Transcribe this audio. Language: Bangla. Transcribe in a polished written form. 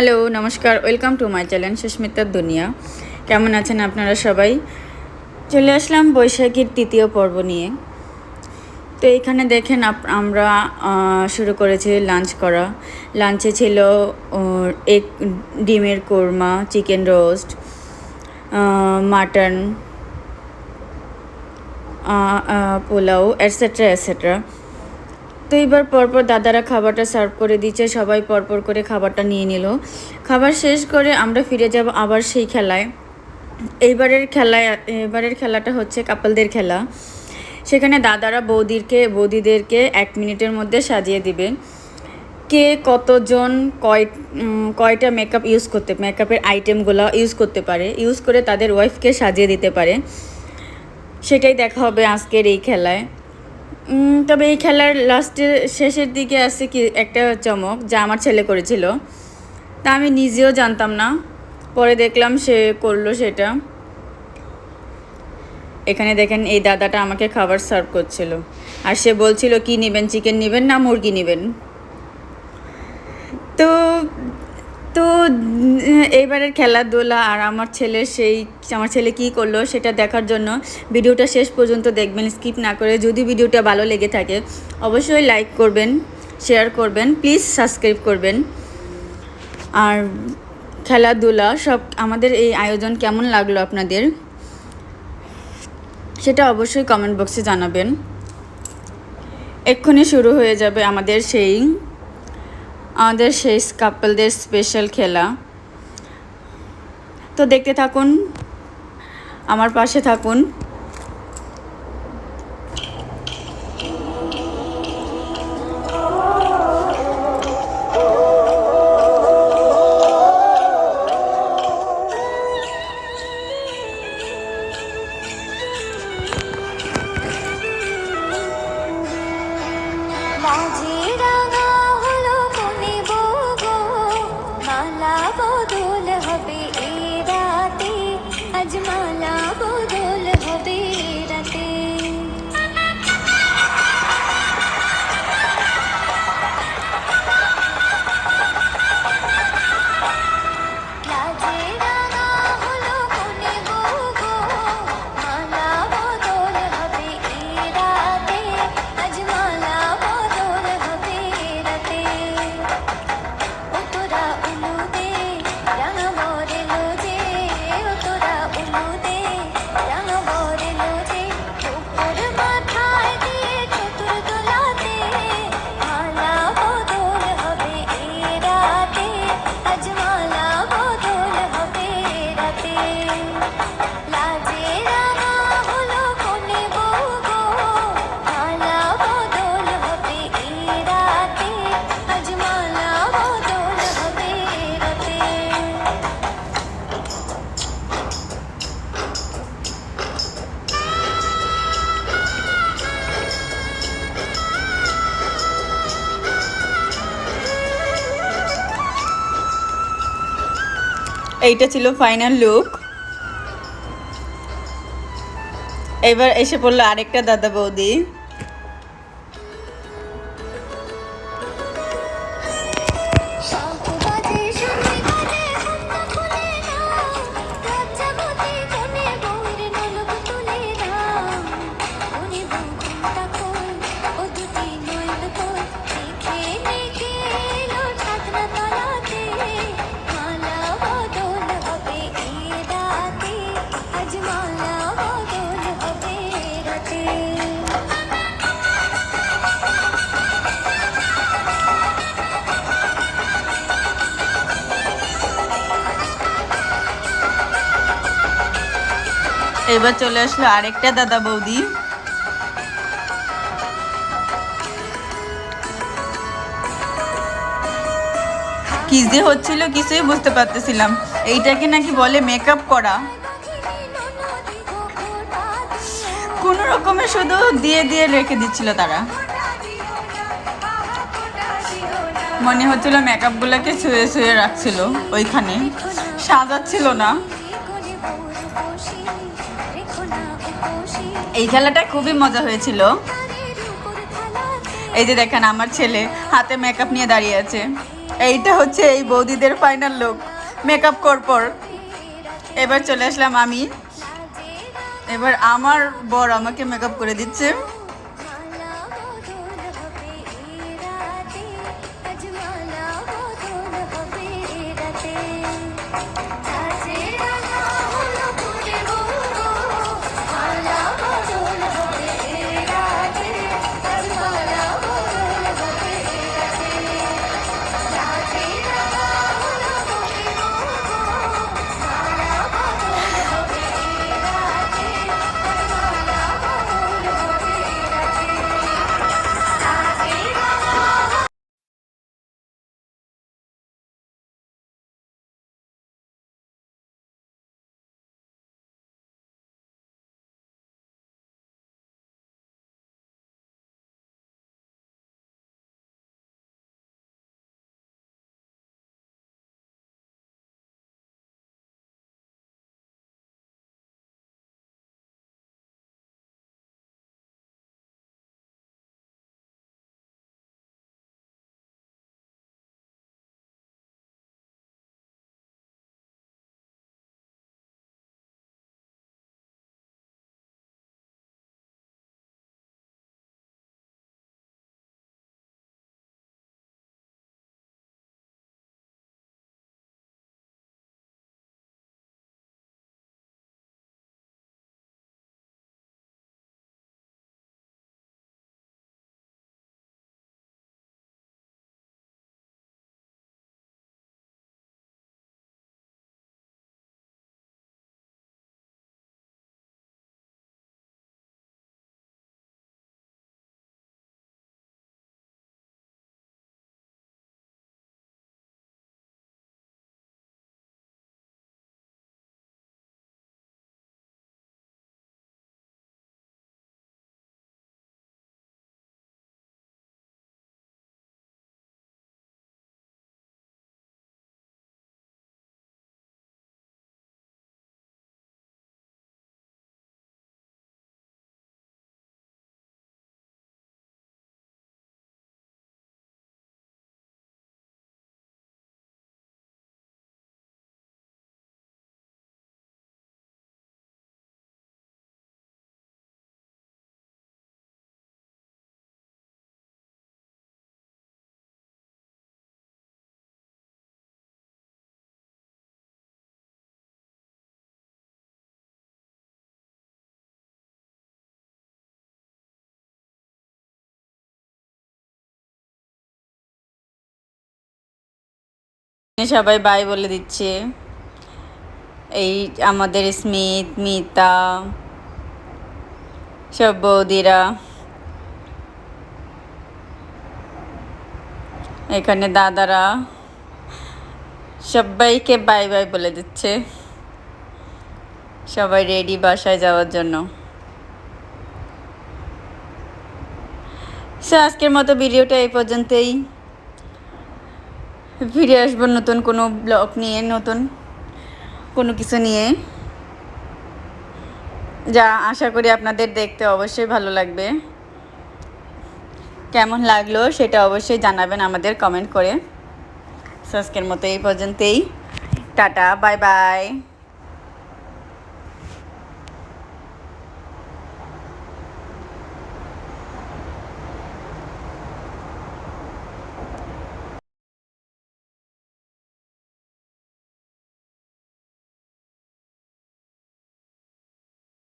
হ্যালো, নমস্কার। ওয়েলকাম টু মাই চ্যানেল সুস্মিতার দুনিয়া। কেমন আছেন আপনারা সবাই? চলে আসলাম বৈশাখীর তৃতীয় পর্ব নিয়ে। তো এইখানে দেখেন আমরা শুরু করেছি লাঞ্চ করা। লাঞ্চে ছিল এক ডিমের korma, chicken roast, mutton, pulao, etcetera etcetera. তো এইবার পরপর দাদারা খাবারটা সার্ভ করে দিচ্ছে, সবাই পরপর করে খাবারটা নিয়ে নিল। খাবার শেষ করে আমরা ফিরে যাব আবার সেই খেলায়। এবারের খেলাটা হচ্ছে কাপলদের খেলা। সেখানে দাদারা বৌদিদেরকে 1 মিনিটের মধ্যে সাজিয়ে দিবে কে কতজন কয়টা মেকআপের আইটেমগুলো ইউজ করতে পারে, ইউজ করে তাদের ওয়াইফকে সাজিয়ে দিতে পারে। সেটাই দেখা হবে আজকের এই খেলায়। তবে এই খেলার শেষের দিকে আছে কি একটা চমক, যা আমার ছেলে করেছিল, তা আমি নিজেও জানতাম না, পরে দেখলাম সে করলো সেটা। এখানে দেখেন এই দাদাটা আমাকে খাবার সার্ভ করছিল, আর সে বলছিল কি নেবেন, চিকেন নেবেন না মুরগি নেবেন। তো তো এইবারের খেলাধুলা আর আমার ছেলে কী করলো সেটা দেখার জন্য ভিডিওটা শেষ পর্যন্ত দেখবেন, স্কিপ না করে। যদি ভিডিওটা ভালো লেগে থাকে অবশ্যই লাইক করবেন, শেয়ার করবেন, প্লিজ সাবস্ক্রাইব করবেন। আর খেলাধুলা সব আমাদের এই আয়োজন কেমন লাগলো আপনাদের সেটা অবশ্যই কমেন্ট বক্সে জানাবেন। এক্ষুনি শুরু হয়ে যাবে আমাদের সেই কাপলদের স্পেশাল খেলা। তো দেখতে থাকুন, আমার পাশে থাকুন। এইটা ছিল ফাইনাল লুক। এবার এসে পড়লো আরেকটা দাদা বৌদি। এবার চলে আসলো আরেকটা দাদা বৌদি। কি যে হচ্ছিল কিছুই বুঝতে পারতেছিলাম। এইটাকে নাকি বলে মেকআপ করা। কোনো রকমে শুধু দিয়ে দিয়ে রেখে দিচ্ছিল তারা। মনে হচ্ছিল মেকআপগুলোকে শুয়ে শুয়ে রাখছিল ওইখানে, সাজাচ্ছিল না। এই খেলাটা খুবই মজা হয়েছিল। এই যে দেখেন আমার ছেলে হাতে মেকআপ নিয়ে দাঁড়িয়ে আছে। এইটা হচ্ছে এই বৌদিদের ফাইনাল লুক মেকআপ করার পর। এবার চলে আসলাম আমি, এবার আমার বর আমাকে মেকআপ করে দিচ্ছে। সবাই বাই বলে দিচ্ছে। এই আমাদের স্মিত, মিতা, সব বৌদিরা, এখানে দাদারা সবাইকে বাই বাই বলে দিচ্ছে। সবাই রেডি বাসায় যাওয়ার জন্য। সো আজকের মতো ভিডিওটা এই পর্যন্তই। ফিরে আসবো নতুন কোনো ব্লগ নিয়ে, নতুন কোনো কিছু নিয়ে, যা আশা করি আপনাদের দেখতে অবশ্যই ভালো লাগবে। কেমন লাগলো সেটা অবশ্যই জানাবেন আমাদের কমেন্ট করে। সো আজকের মতো এই পর্যন্তই। Tata, bye bye.